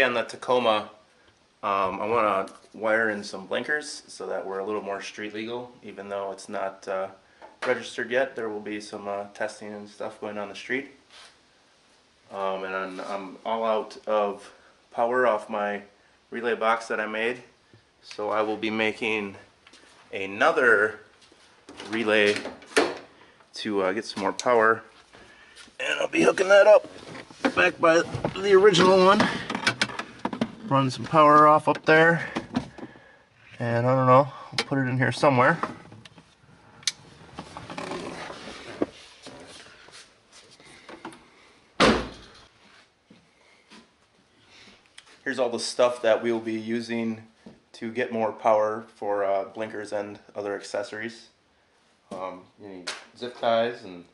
on the Tacoma, I want to wire in some blinkers so that we're a little more street legal, even though it's not registered yet. There will be some testing and stuff going on the street. And I'm all out of power off my relay box that I made, so I will be making another relay to get some more power, and I'll be hooking that up back by the original one. Run some power off up there, and I don't know, I'll put it in here somewhere. Here's all the stuff that we'll be using to get more power for blinkers and other accessories. You need zip ties and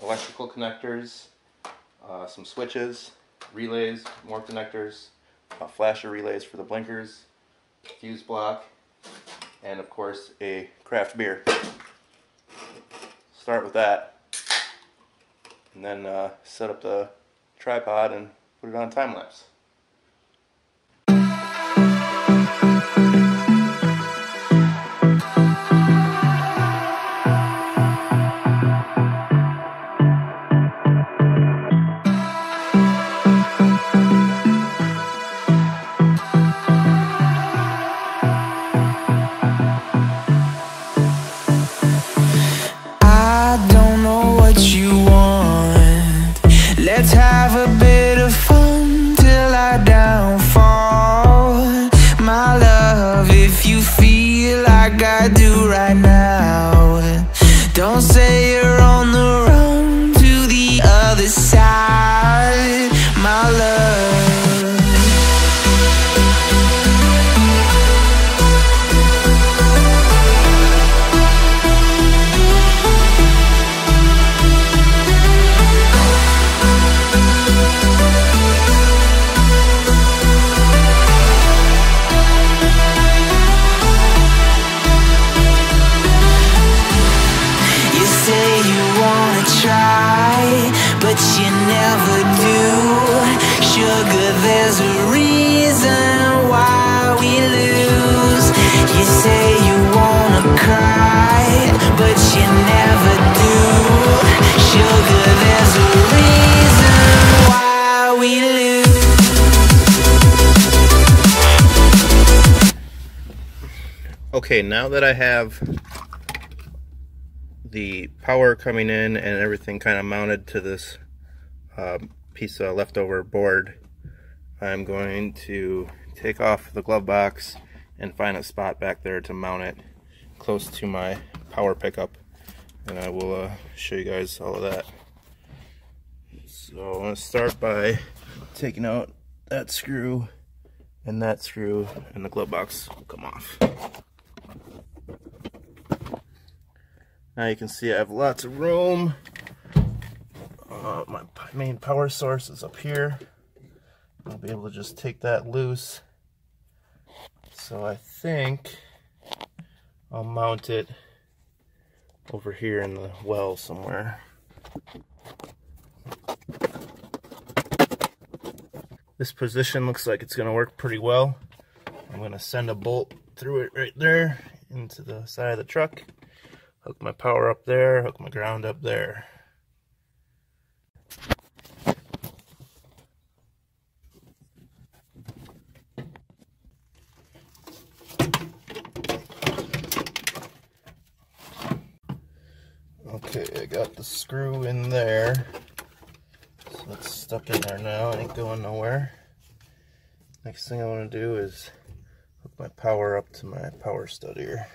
electrical connectors, some switches, relays, more connectors, flasher relays for the blinkers, fuse block, and of course a craft beer. Start with that, and then set up the tripod and put it on time lapse. Let's have a bit of fun till I downfall. My love, if you feel like I do right now, don't say you're on the run to the other side, my love. But you never do. Sugar, there's a reason why we lose. You say you wanna cry, but you never do. Sugar, there's a reason why we lose. Okay, now that I have the power coming in and everything kind of mounted to this piece of leftover board, I'm going to take off the glove box and find a spot back there to mount it close to my power pickup, and I will show you guys all of that. So I'm going to start by taking out that screw, and the glove box will come off. Now you can see I have lots of room. My main power source is up here. I'll be able to just take that loose. So I think I'll mount it over here in the well somewhere. This position looks like it's going to work pretty well. I'm going to send a bolt through it right there into the side of the truck. Hook my power up there, hook my ground up there. Okay, I got the screw in there. So it's stuck in there now, it ain't going nowhere. Next thing I want to do is hook my power up to my power stud here.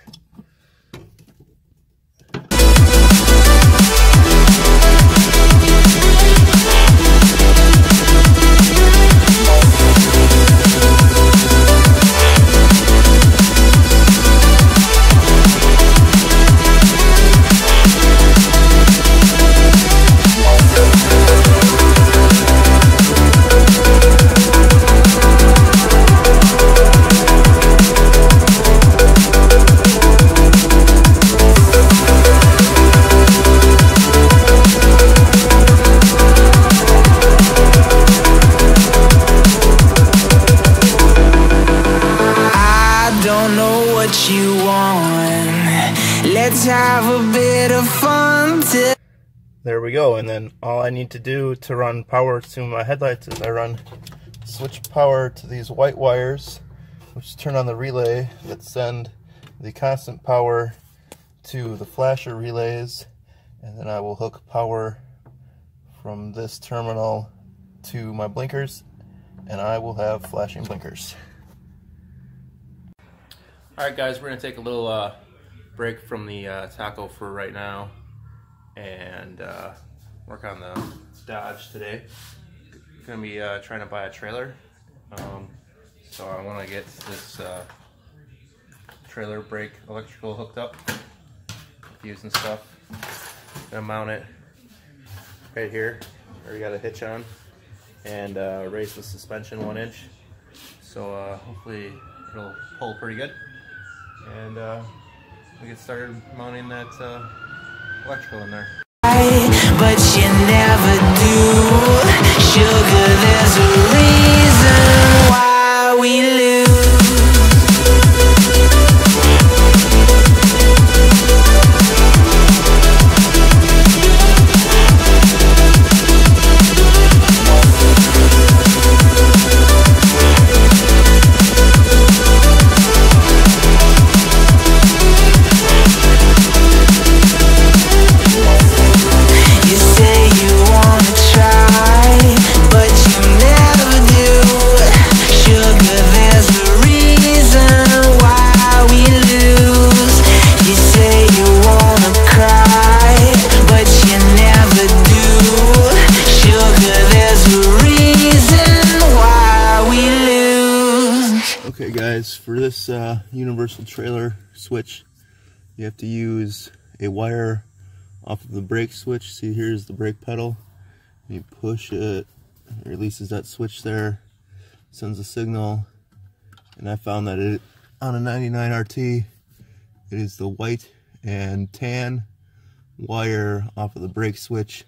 don't know what you want. Let's have a bit of fun till there we go. And then all I need to do to run power to my headlights is I switch power to these white wires, which turn on the relay that send the constant power to the flasher relays, and then I will hook power from this terminal to my blinkers, and I will have flashing blinkers. Alright guys, we're going to take a little break from the taco for right now and work on the Dodge today. Going to be trying to buy a trailer, so I want to get this trailer brake electrical hooked up, fuse and stuff. Gonna mount it right here. Already got a hitch on, and raise the suspension 1 inch. So hopefully it'll pull pretty good, and we get started mounting that electrical in there. but you never do. Sugar, there's a reason why we lose. Okay guys, for this universal trailer switch, you have to use a wire off of the brake switch. See, here's the brake pedal. You push it, it releases that switch there, sends a signal, and I found that it on a 99 RT, it is the white and tan wire off of the brake switch,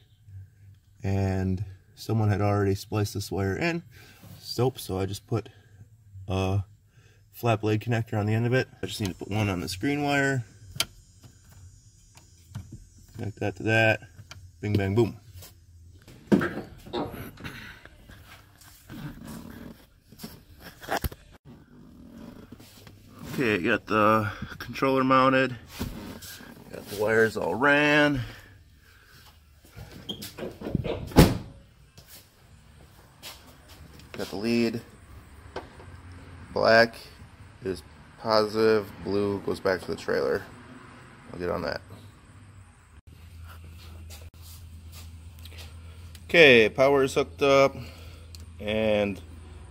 and someone had already spliced this wire in, so I just put a flat blade connector on the end of it. I just need to put one on the screen wire, connect that to that, bing bang boom. Okay, got the controller mounted, got the wires all ran. Got the lead. Black is positive, blue goes back to the trailer. I'll get on that. Okay, power is hooked up, and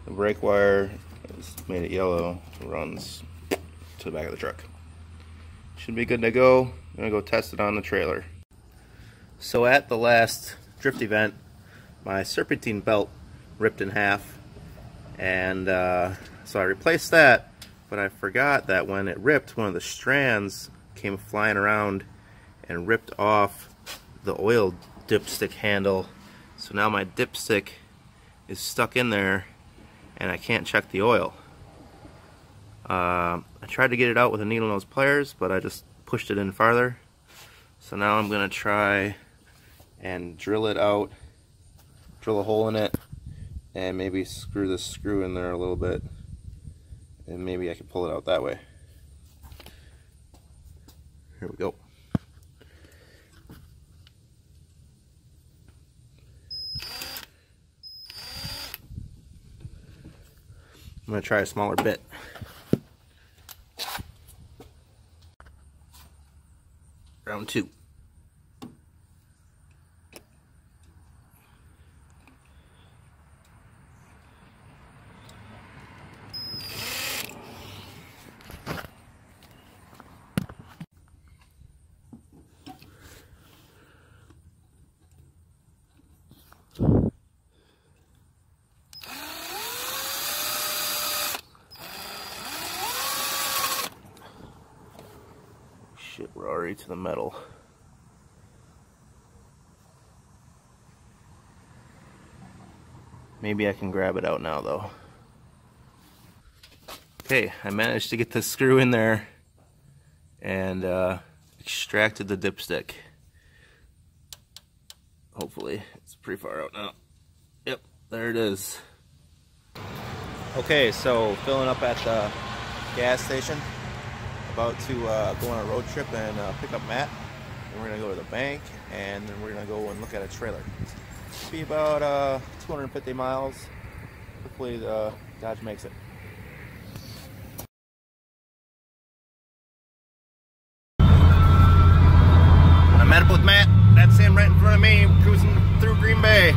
the brake wire has made it yellow. It runs to the back of the truck. Should be good to go. I'm gonna go test it on the trailer. So at the last drift event, my serpentine belt ripped in half, and so I replaced that, but I forgot that when it ripped, one of the strands came flying around and ripped off the oil dipstick handle. So now my dipstick is stuck in there and I can't check the oil. I tried to get it out with a needle nose pliers, but I just pushed it in farther. So now I'm gonna try and drill it out, drill a hole in it, and maybe screw this screw in there a little bit, and maybe I can pull it out that way. Here we go. I'm going to try a smaller bit. Round 2. Shit, we're already to the metal. Maybe I can grab it out now though. Okay, I managed to get the screw in there and extracted the dipstick. Hopefully, it's pretty far out now. Yep, there it is. Okay, so filling up at the gas station. About to go on a road trip and pick up Matt. And we're gonna go to the bank, and then we're gonna go and look at a trailer. It'll be about 250 miles. Hopefully the Dodge makes it. I met up with Matt. That's him right in front of me, cruising through Green Bay.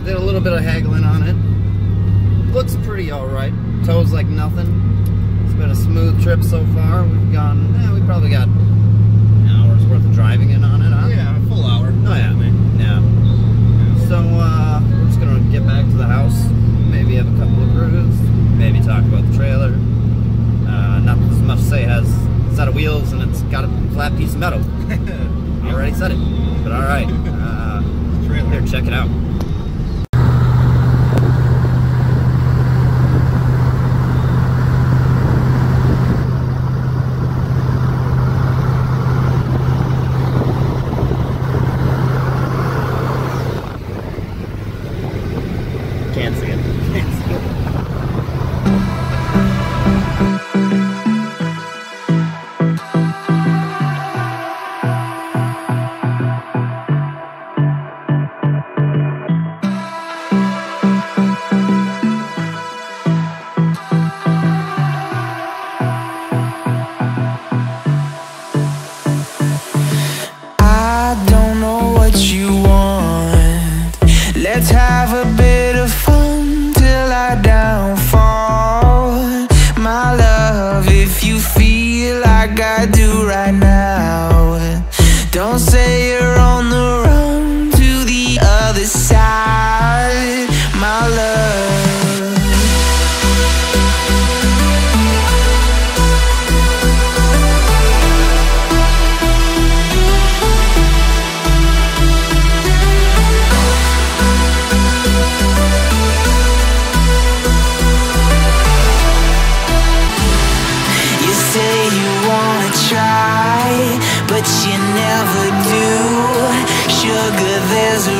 Did a little bit of haggling on it. Looks pretty alright. Tows like nothing. It's been a smooth trip so far. We've gone, we probably got an hour's worth of driving in on it, huh? Yeah, a full hour. Oh yeah. Yeah. So we're just gonna get back to the house, maybe have a couple of brews, maybe talk about the trailer. Not as much to say, it has a set of wheels and it's got a flat piece of metal. I already said it, but alright. Here, check it out. Can't see it. I don't know what you want. Let's have a bit of fun till I downfall. My love, if you feel like I do right now, don't say you're on the run to the other side, my love. But you never do. Sugar, there's a